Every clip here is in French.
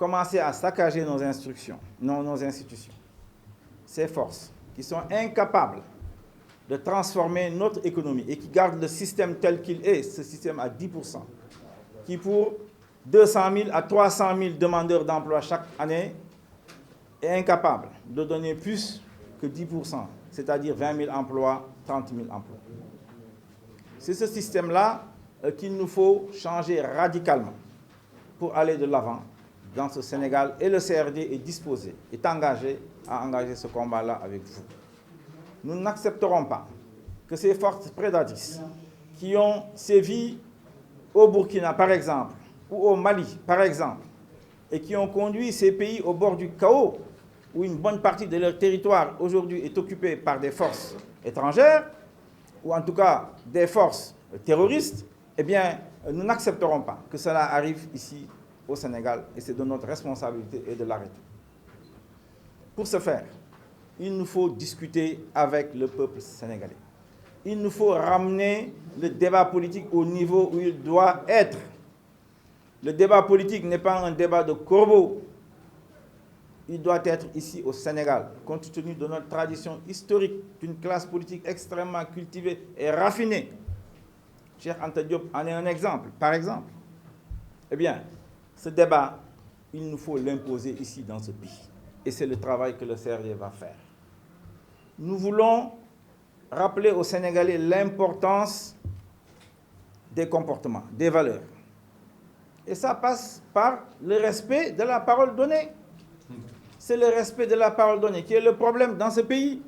commencé à saccager nos institutions, ces forces qui sont incapables de transformer notre économie et qui gardent le système tel qu'il est, ce système à 10%, qui pour 200 000 à 300 000 demandeurs d'emploi chaque année est incapable de donner plus que 10%, c'est-à-dire 20 000 emplois, 30 000 emplois. C'est ce système-là qu'il nous faut changer radicalement pour aller de l'avant dans ce Sénégal, et le CRD est disposé, est engagé à engager ce combat-là avec vous. Nous n'accepterons pas que ces forces prédatrices qui ont sévi au Burkina, par exemple, ou au Mali, par exemple, et qui ont conduit ces pays au bord du chaos, où une bonne partie de leur territoire aujourd'hui est occupée par des forces étrangères, ou en tout cas des forces terroristes, eh bien, nous n'accepterons pas que cela arrive ici au Sénégal, et c'est de notre responsabilité et de l'arrêter. Pour ce faire, il nous faut discuter avec le peuple sénégalais. Il nous faut ramener le débat politique au niveau où il doit être. Le débat politique n'est pas un débat de corbeau. Il doit être ici au Sénégal, compte tenu de notre tradition historique, d'une classe politique extrêmement cultivée et raffinée. Cheikh Anta Diop en est un exemple, par exemple. Eh bien, ce débat, il nous faut l'imposer ici dans ce pays. Et c'est le travail que le CRD va faire. Nous voulons rappeler aux Sénégalais l'importance des comportements, des valeurs. Et ça passe par le respect de la parole donnée. C'est le respect de la parole donnée qui est le problème dans ce pays.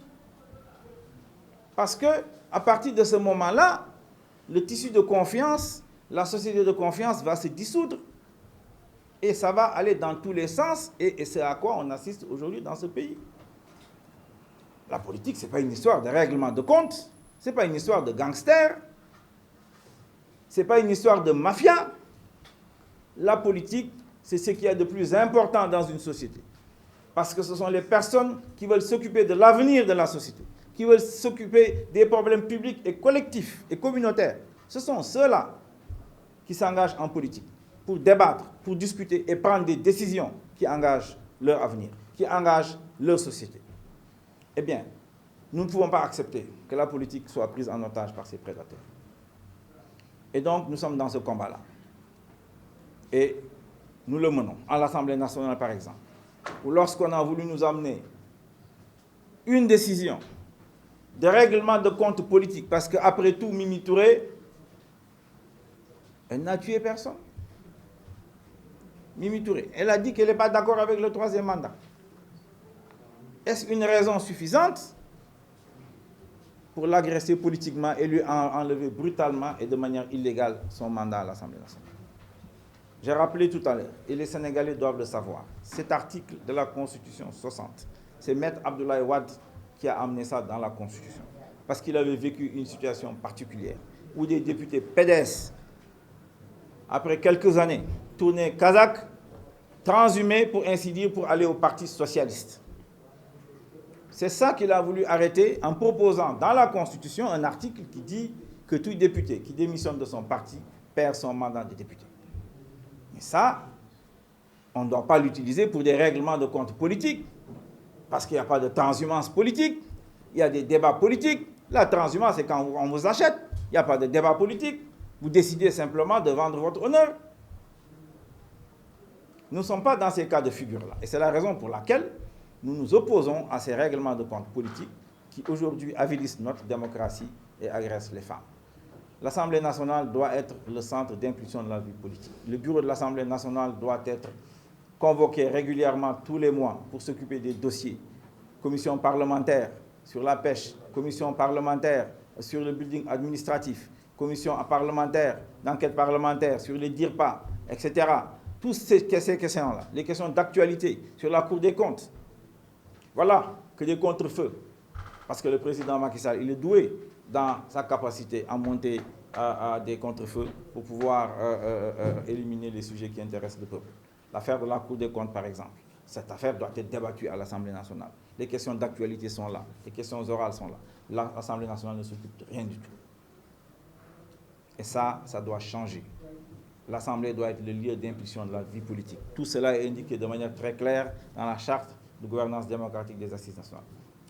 Parce qu'à partir de ce moment-là, le tissu de confiance, la société de confiance va se dissoudre. Et ça va aller dans tous les sens, et c'est à quoi on assiste aujourd'hui dans ce pays. La politique, ce n'est pas une histoire de règlement de compte, ce n'est pas une histoire de gangsters, ce n'est pas une histoire de mafia. La politique, c'est ce qu'il y a de plus important dans une société. Parce que ce sont les personnes qui veulent s'occuper de l'avenir de la société, qui veulent s'occuper des problèmes publics et collectifs et communautaires. Ce sont ceux-là qui s'engagent en politique pour débattre, pour discuter et prendre des décisions qui engagent leur avenir, qui engagent leur société. Eh bien, nous ne pouvons pas accepter que la politique soit prise en otage par ces prédateurs. Et donc, nous sommes dans ce combat-là. Et nous le menons à l'Assemblée nationale, par exemple, où lorsqu'on a voulu nous amener une décision de règlement de compte politique, parce qu'après tout, Mimi Touré, elle n'a tué personne. Mimi Touré, elle a dit qu'elle n'est pas d'accord avec le 3e mandat. Est-ce une raison suffisante pour l'agresser politiquement et lui enlever brutalement et de manière illégale son mandat à l'Assemblée nationale? J'ai rappelé tout à l'heure, et les Sénégalais doivent le savoir, cet article de la Constitution 60, c'est Maître Abdoulaye Wade qui a amené ça dans la Constitution, parce qu'il avait vécu une situation particulière, où des députés PDS, après quelques années, tournaient kazakh, transhumés, pour ainsi dire, pour aller au Parti socialiste. C'est ça qu'il a voulu arrêter en proposant dans la Constitution un article qui dit que tout député qui démissionne de son parti perd son mandat de député. Mais ça, on ne doit pas l'utiliser pour des règlements de compte politiques, parce qu'il n'y a pas de transhumance politique, il y a des débats politiques. La transhumance, c'est quand on vous achète, il n'y a pas de débat politique, vous décidez simplement de vendre votre honneur. Nous ne sommes pas dans ces cas de figure-là, et c'est la raison pour laquelle nous nous opposons à ces règlements de compte politiques qui aujourd'hui avilissent notre démocratie et agressent les femmes. L'Assemblée nationale doit être le centre d'impulsion de la vie politique. Le bureau de l'Assemblée nationale doit être convoqué régulièrement tous les mois pour s'occuper des dossiers. Commission parlementaire sur la pêche, commission parlementaire sur le building administratif, commission parlementaire, d'enquête parlementaire sur les DIRPA, etc. Toutes ces questions-là, les questions d'actualité sur la Cour des comptes. Voilà que des contre-feux. Parce que le président Macky Sall, il est doué dans sa capacité à monter à des contre-feux pour pouvoir éliminer les sujets qui intéressent le peuple. L'affaire de la Cour des comptes, par exemple. Cette affaire doit être débattue à l'Assemblée nationale. Les questions d'actualité sont là. Les questions orales sont là. L'Assemblée nationale ne s'occupe de rien du tout. Et ça doit changer. l'Assemblée doit être le lieu d'impulsion de la vie politique. Tout cela est indiqué de manière très claire dans la charte de gouvernance démocratique des assises nationales.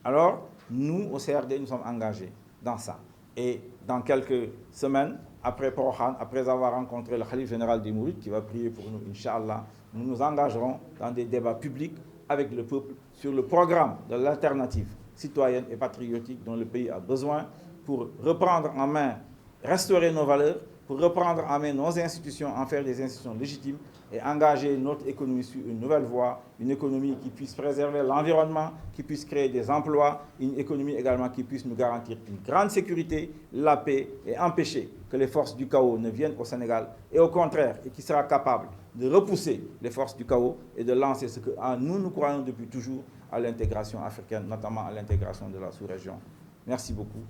Alors, nous, au CRD, nous sommes engagés dans ça. Et dans quelques semaines, après Porokhane, après avoir rencontré le Khalife général des Mourides, qui va prier pour nous, Inch'Allah, nous nous engagerons dans des débats publics avec le peuple sur le programme de l'alternative citoyenne et patriotique dont le pays a besoin pour reprendre en main, restaurer nos valeurs, pour reprendre en main nos institutions, en faire des institutions légitimes et engager notre économie sur une nouvelle voie, une économie qui puisse préserver l'environnement, qui puisse créer des emplois, une économie également qui puisse nous garantir une grande sécurité, la paix et empêcher que les forces du chaos ne viennent au Sénégal et au contraire, et qui sera capable de repousser les forces du chaos et de lancer ce que nous croyons depuis toujours à l'intégration africaine, notamment à l'intégration de la sous-région. Merci beaucoup.